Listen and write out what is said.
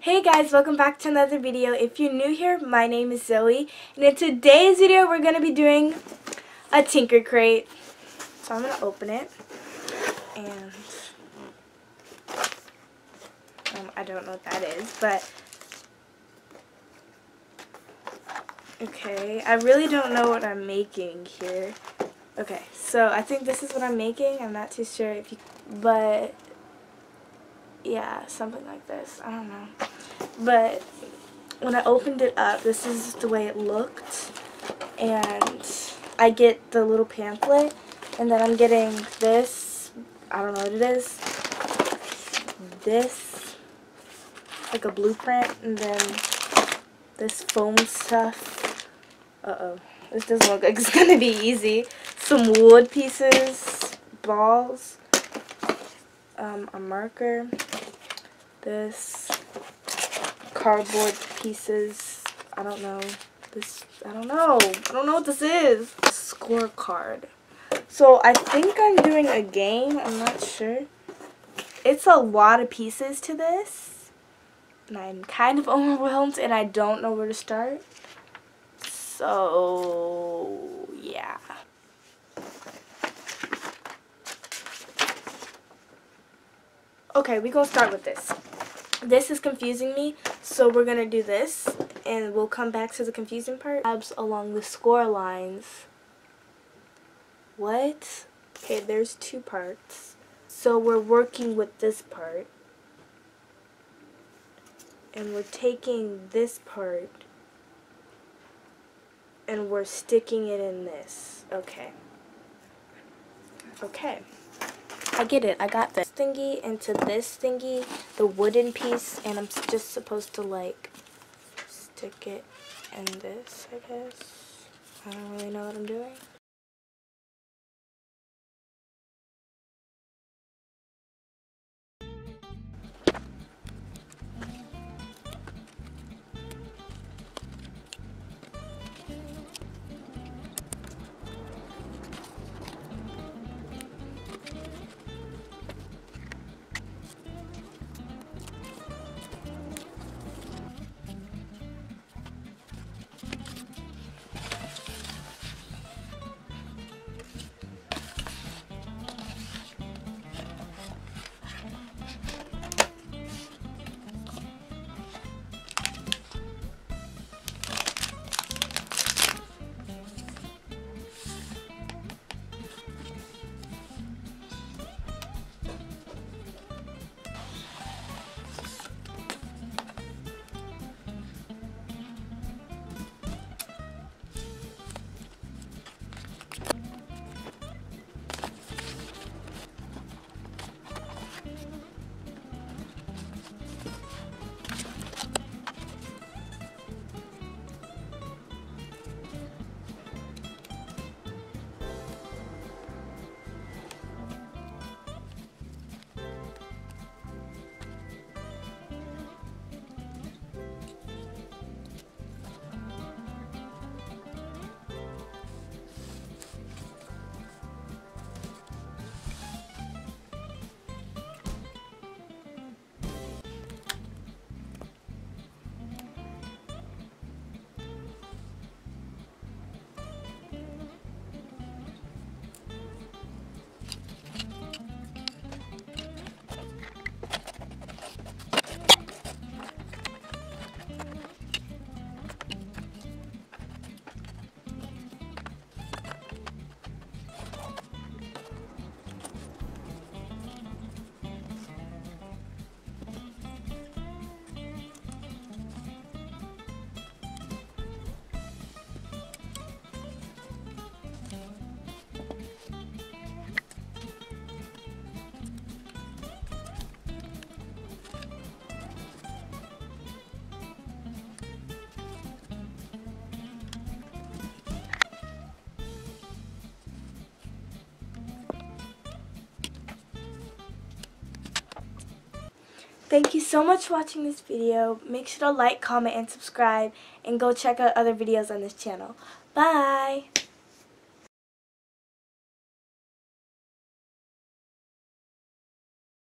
Hey guys, welcome back to another video. If you're new here, my name is Zoe, and in today's video we're going to be doing a Tinker Crate. So I'm going to open it, and I don't know what that is, but okay, I really don't know what I'm making here. Okay, so I think this is what I'm making. I'm not too sure if you, but yeah, something like this. I don't know. But when I opened it up, this is the way it looked. And I get the little pamphlet, and then I'm getting this. I don't know what it is. This, like a blueprint, and then this foam stuff. Uh-oh. This doesn't look like it's going to be easy. Some wood pieces, balls, a marker, this, cardboard pieces, I don't know what this is. A scorecard. So I think I'm doing a game, I'm not sure. It's a lot of pieces to this, and I'm kind of overwhelmed, and I don't know where to start. So, yeah. Okay, we're gonna start with this. This is confusing me, so we're gonna do this, and we'll come back to the confusing part. Tabs along the score lines. What? Okay, there's two parts. So we're working with this part, and we're taking this part, and we're sticking it in this. Okay. Okay. I get it. I got this thingy into this thingy, the wooden piece, and I'm just supposed to, like, stick it in this, I guess. I don't really know what I'm doing. Thank you so much for watching this video. Make sure to like, comment, and subscribe, and go check out other videos on this channel. Bye!